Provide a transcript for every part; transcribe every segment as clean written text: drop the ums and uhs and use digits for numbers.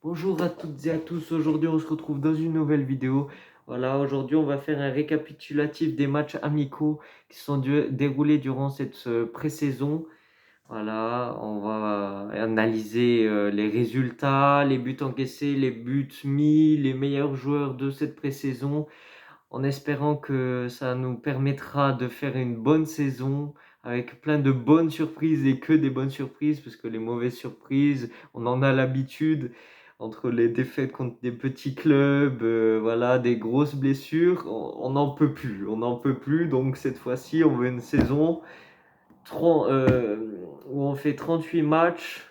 Bonjour à toutes et à tous, aujourd'hui on se retrouve dans une nouvelle vidéo. Voilà, aujourd'hui on va faire un récapitulatif des matchs amicaux qui se sont déroulés durant cette pré-saison. Voilà, on va analyser les résultats, les buts encaissés, les buts mis, les meilleurs joueurs de cette pré-saison, en espérant que ça nous permettra de faire une bonne saison avec plein de bonnes surprises et que des bonnes surprises, parce que les mauvaises surprises, on en a l'habitude entre les défaites contre des petits clubs, voilà, des grosses blessures, on n'en peut plus, on n'en peut plus. Donc cette fois-ci, on veut une saison où on fait 38 matchs,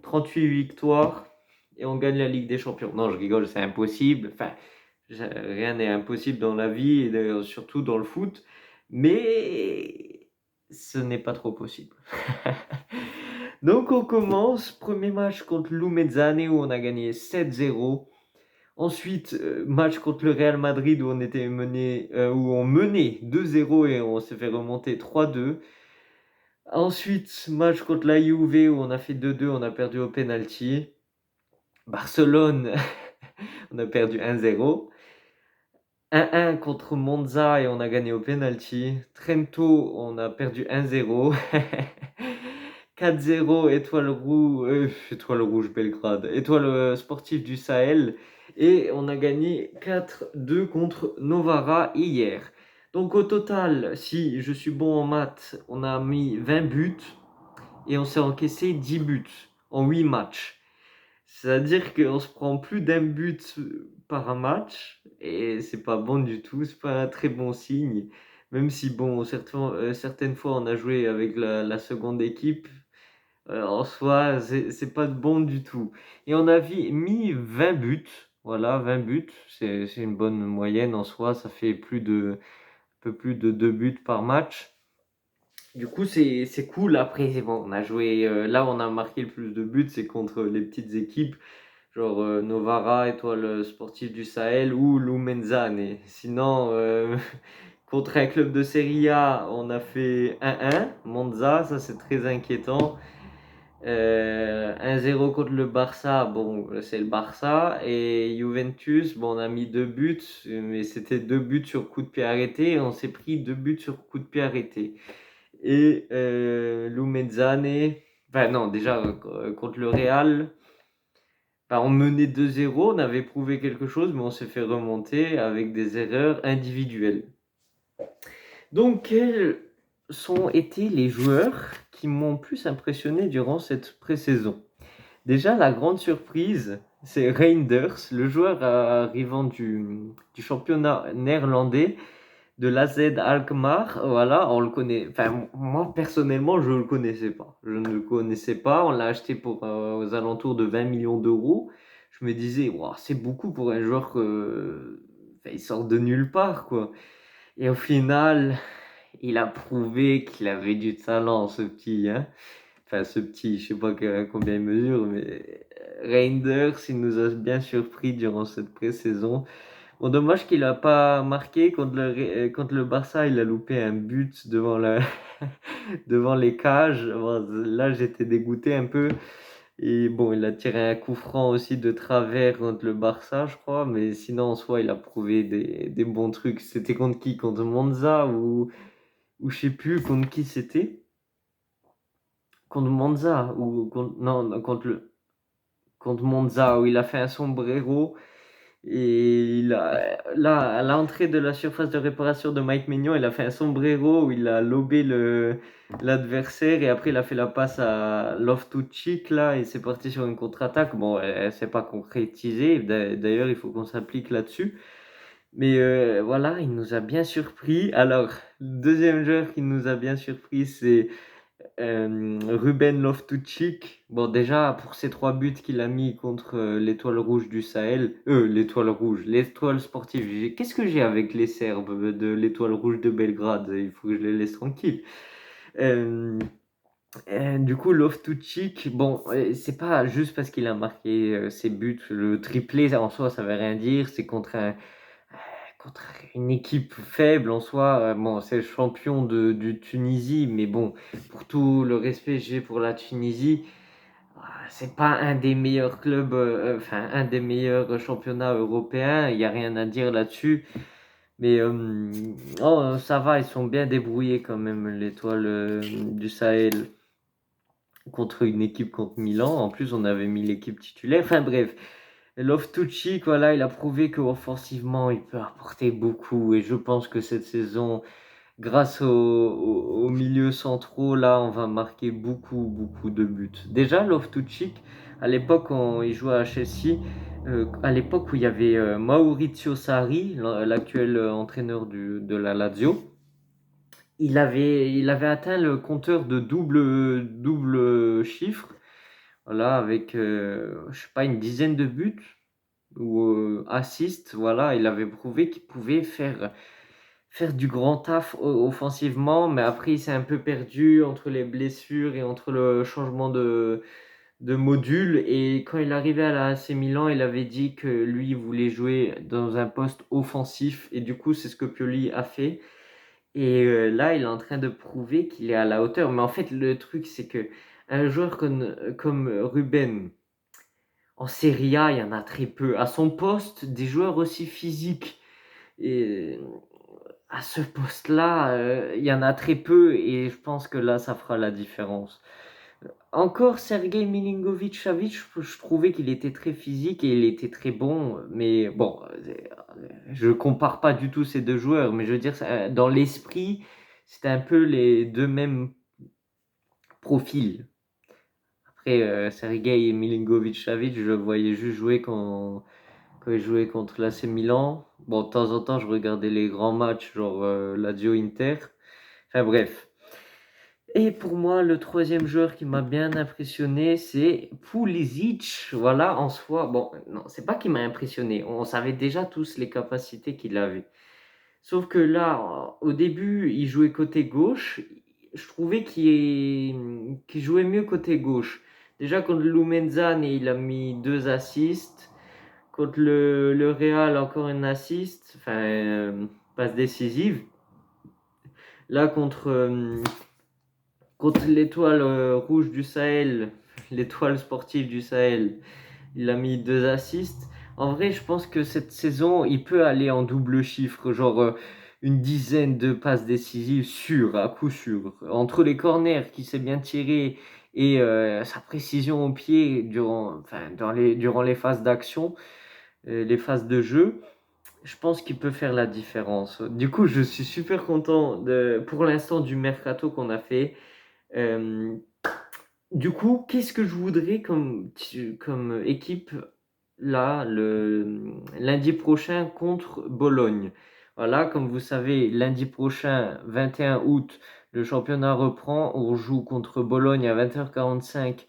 38 victoires et on gagne la Ligue des Champions. Non, je rigole, c'est impossible. Enfin, rien n'est impossible dans la vie et d'ailleurs surtout dans le foot, mais ce n'est pas trop possible. Donc on commence, premier match contre l'Umezzane où on a gagné 7-0. Ensuite, match contre le Real Madrid où où on menait 2-0 et on s'est fait remonter 3-2. Ensuite, match contre la Juve où on a fait 2-2, on a perdu au penalty. Barcelone, on a perdu 1-0. 1-1 contre Monza et on a gagné au penalty. Trento, on a perdu 1-0. 4-0, Étoile Rouge Belgrade, Étoile Sportive du Sahel. Et on a gagné 4-2 contre Novara hier. Donc au total, si je suis bon en maths, on a mis 20 buts et on s'est encaissé 10 buts en 8 matchs. C'est-à-dire qu'on se prend plus d'un but par un match et c'est pas bon du tout, c'est pas un très bon signe. Même si, bon, certaines fois on a joué avec la seconde équipe, en soi, c'est pas bon du tout. Et on a mis 20 buts, voilà, 20 buts, c'est une bonne moyenne en soi, ça fait un peu plus de 2 buts par match. Du coup, c'est cool. Après, c'est bon, on a joué, là on a marqué le plus de buts, c'est contre les petites équipes genre Novara, Étoile Sportive du Sahel ou Lumenzane. Sinon, contre un club de Serie A, on a fait 1-1, Monza, ça c'est très inquiétant. 1-0 contre le Barça, bon, c'est le Barça. Et Juventus, bon, on a mis 2 buts, mais c'était 2 buts sur coup de pied arrêté. Et on s'est pris 2 buts sur coup de pied arrêté. Et Lumenzane, enfin non, déjà contre le Real. Enfin, on menait 2-0, on avait prouvé quelque chose, mais on s'est fait remonter avec des erreurs individuelles. Donc, quels sont été les joueurs qui m'ont plus impressionné durant cette pré-saison? Déjà, la grande surprise, c'est Reinders, le joueur arrivant du championnat néerlandais de l'AZ Alkmaar. Voilà, on le connaît. Enfin, moi personnellement, je ne le connaissais pas. Je ne le connaissais pas. On l'a acheté pour aux alentours de 20 millions d'euros. Je me disais, wow, c'est beaucoup pour un joueur enfin, il sort de nulle part, quoi. Et au final, il a prouvé qu'il avait du talent, ce petit, hein. Enfin, ce petit, je sais pas combien il mesure, mais Reinders, il nous a bien surpris durant cette pré-saison. Bon, dommage qu'il a pas marqué contre le Barça, il a loupé un but devant les cages. Bon, là, j'étais dégoûté un peu. Et bon, il a tiré un coup franc aussi de travers contre le Barça, je crois. Mais sinon, en soi, il a prouvé des bons trucs. C'était contre qui? Contre Monza ou je sais plus contre qui c'était? Contre Monza ou contre, non, contre Monza où il a fait un sombrero. Et là, à l'entrée de la surface de réparation de Mike Maignan, il a fait un sombrero où il a lobé l'adversaire et après il a fait la passe à Loftus-Cheek là et c'est parti sur une contre-attaque. Bon, elle s'est pas concrétisée. D'ailleurs, il faut qu'on s'applique là-dessus. Mais voilà, il nous a bien surpris. Alors, le deuxième joueur qui nous a bien surpris, c'est Ruben Loftus-Cheek, bon déjà pour ces 3 buts qu'il a mis contre l'Étoile Rouge du Sahel, l'Étoile Rouge, l'Étoile Sportive. Qu'est-ce que j'ai avec les Serbes de l'Étoile Rouge de Belgrade? Il faut que je les laisse tranquilles. Euh, du coup, Loftus-Cheek, bon, c'est pas juste parce qu'il a marqué ses buts, le triplé en soi, ça veut rien dire. C'est contre une équipe faible en soi. Bon, c'est le champion du Tunisie, mais bon, pour tout le respect que j'ai pour la Tunisie, c'est pas un des meilleurs clubs, enfin un des meilleurs championnats européens, il y a rien à dire là-dessus. Mais oh, ça va, ils sont bien débrouillés quand même, l'Étoile du Sahel contre une équipe contre Milan. En plus, on avait mis l'équipe titulaire. Enfin bref, Loftus-Cheek, voilà, il a prouvé qu'offensivement, il peut apporter beaucoup. Et je pense que cette saison, grâce aux milieux centraux, là, on va marquer beaucoup de buts. Déjà, Loftus-Cheek, à l'époque, quand il jouait à Chelsea, à l'époque où il y avait Maurizio Sarri, l'actuel entraîneur de la Lazio, il avait atteint le compteur de double chiffre, voilà, avec, je sais pas, une dizaine de buts ou assists, voilà, il avait prouvé qu'il pouvait faire du grand taf offensivement, mais après il s'est un peu perdu entre les blessures et entre le changement de module. Et quand il arrivait à la AC Milan, il avait dit que lui il voulait jouer dans un poste offensif, et du coup c'est ce que Pioli a fait. Et là, il est en train de prouver qu'il est à la hauteur. Mais en fait, le truc, c'est que un joueur comme Ruben, en Serie A, il y en a très peu. À son poste, des joueurs aussi physiques. Et à ce poste-là, il y en a très peu. Et je pense que là, ça fera la différence. Encore Sergei Milinkovic-Savic, je trouvais qu'il était très physique et il était très bon. Mais bon, je compare pas du tout ces deux joueurs. Mais je veux dire, dans l'esprit, c'était un peu les deux mêmes profils. Après, Sergei Milinkovic-Savic, je le voyais juste jouer quand il jouait contre l'AC Milan. Bon, de temps en temps, je regardais les grands matchs, genre Lazio Inter. Enfin bref. Et pour moi, le troisième joueur qui m'a bien impressionné, c'est Pulisic. Voilà, en soi, bon, non, c'est pas qu'il m'a impressionné. On savait déjà tous les capacités qu'il avait. Sauf que là, au début, il jouait côté gauche. Je trouvais qu'il jouait mieux côté gauche. Déjà contre Lumenzane, il a mis 2 assists. Contre le Real, encore une assist. Enfin, passe décisive. Là, contre l'étoile rouge du Sahel, l'étoile sportive du Sahel, il a mis 2 assists. En vrai, je pense que cette saison, il peut aller en double chiffre, genre une dizaine de passes décisives sûres, à coup sûr. Entre les corners qui s'est bien tiré et sa précision au pied durant les phases d'action, les phases de jeu, je pense qu'il peut faire la différence. Du coup, je suis super content pour l'instant du mercato qu'on a fait. Euh, du coup, qu'est-ce que je voudrais comme équipe là, lundi prochain contre Bologne? Voilà, comme vous savez, lundi prochain, 21 août, le championnat reprend. On joue contre Bologne à 20h45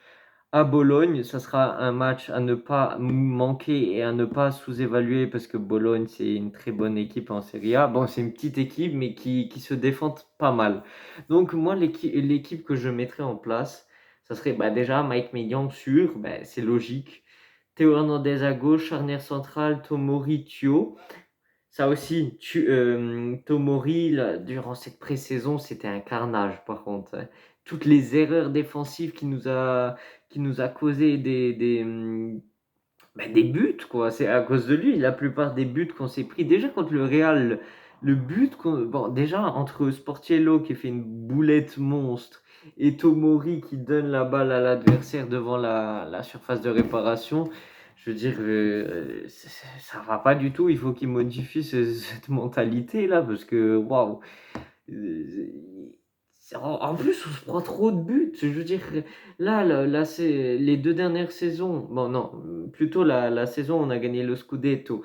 à Bologne. Ça sera un match à ne pas manquer et à ne pas sous-évaluer parce que Bologne, c'est une très bonne équipe en Serie A. Bon, c'est une petite équipe, mais qui se défend pas mal. Donc, moi, l'équipe que je mettrais en place, ça serait déjà Mike Maignan sûr, c'est logique. Théo Hernandez à gauche, charnière centrale, Tomori, Thio. Ça aussi, Tomori, là, durant cette pré-saison, c'était un carnage par contre, hein. Toutes les erreurs défensives qui nous a causé des buts, quoi. C'est à cause de lui, la plupart des buts qu'on s'est pris. Déjà contre le Real, le but, bon, déjà entre Sportiello qui fait une boulette monstre et Tomori qui donne la balle à l'adversaire devant la surface de réparation, je veux dire, ça va pas du tout. Il faut qu'il modifie cette mentalité-là parce que, waouh. En plus, on se prend trop de buts. Je veux dire, là, c'est les 2 dernières saisons. Bon, non, plutôt la saison où on a gagné le Scudetto.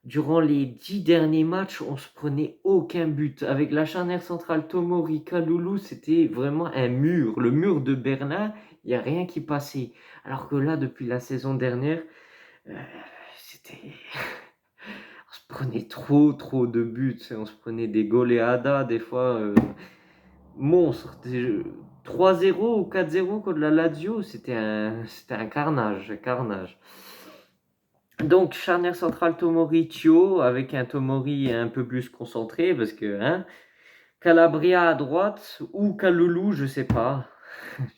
Durant les 10 derniers matchs, on se prenait aucun but. Avec la charnière centrale Tomori, Kalulu, c'était vraiment un mur. Le mur de Berlin, il n'y a rien qui passait. Alors que là, depuis la saison dernière, euh, c'était. On se prenait trop de buts. On se prenait des goleadas, des fois. Monstre. 3-0 ou 4-0 contre la Lazio, c'était un carnage. Donc, charnière centrale Tomori Thio, avec un Tomori un peu plus concentré, parce que, hein, Calabria à droite, ou Kalulu, je sais pas.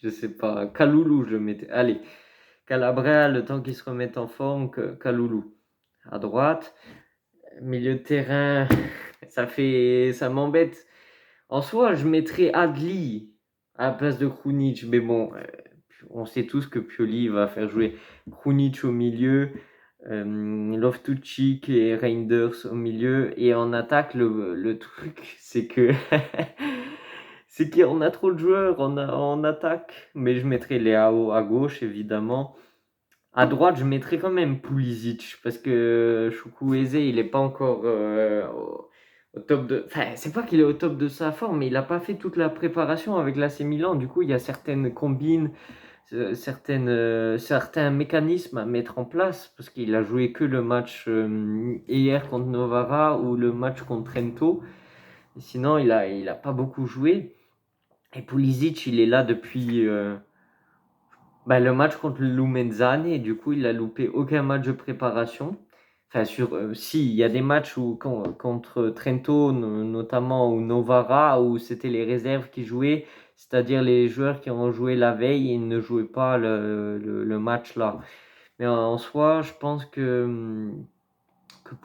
Je sais pas, Kaloulou, je mettais. Allez, Calabria, le temps qu'il se remette en forme, Kaloulou. À droite, milieu de terrain, ça m'embête. En soi, je mettrais Adli à la place de Krunic, mais bon, on sait tous que Pioli va faire jouer Krunic au milieu, Loftus-Cheek et Reinders au milieu, et en attaque, le truc, c'est que c'est qu'on a trop de joueurs en attaque, mais je mettrais Leao à gauche, évidemment. À droite, je mettrais quand même Pulisic, parce que Chukwueze, il est pas encore au top de... Enfin, c'est pas qu'il est au top de sa forme, mais il a pas fait toute la préparation avec l'AC Milan. Du coup, il y a certaines combines, certains mécanismes à mettre en place, parce qu'il a joué que le match hier contre Novara ou le match contre Trento. Sinon, il a pas beaucoup joué. Et Pulisic, il est là depuis le match contre le Lumenzane, et du coup, il a loupé aucun match de préparation. Enfin, si, il y a des matchs contre Trento, notamment, ou Novara, où c'était les réserves qui jouaient, c'est-à-dire les joueurs qui ont joué la veille et ne jouaient pas le match là. Mais en soi, je pense que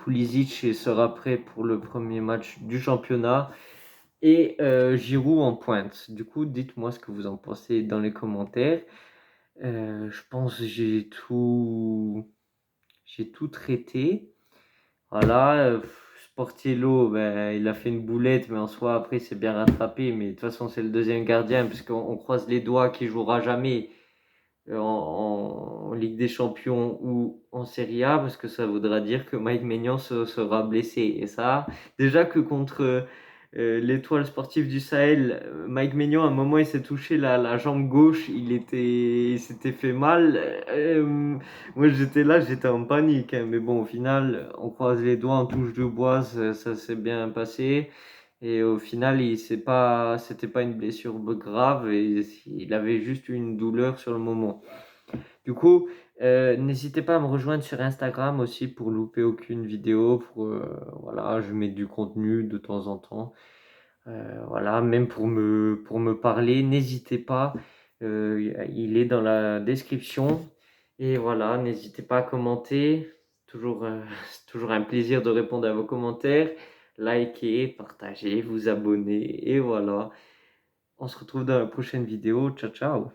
Pulisic sera prêt pour le premier match du championnat. Et Giroud en pointe. Du coup, dites-moi ce que vous en pensez dans les commentaires. Je pense que j'ai tout traité. Voilà, Sportiello, ben, il a fait une boulette, mais en soi, après, c'est bien rattrapé. Mais de toute façon, c'est le deuxième gardien, puisqu'on croise les doigts qu'il jouera jamais en Ligue des Champions ou en Serie A, parce que ça voudra dire que Mike Maignan sera blessé. Et ça, déjà que contre l'étoile sportive du Sahel, Mike Maignan, à un moment, il s'est touché la jambe gauche, il s'était fait mal. Moi, j'étais là, j'étais en panique, hein. Mais bon, au final, on croise les doigts, on touche du bois, ça s'est bien passé. Et au final, c'était pas une blessure grave, et il avait juste une douleur sur le moment. Du coup, n'hésitez pas à me rejoindre sur Instagram aussi pour louper aucune vidéo. Voilà, je mets du contenu de temps en temps. Voilà, même pour me parler, n'hésitez pas. Il est dans la description. Et voilà, n'hésitez pas à commenter. C'est toujours un plaisir de répondre à vos commentaires. Likez, partagez, vous abonnez. Et voilà, on se retrouve dans la prochaine vidéo. Ciao, ciao.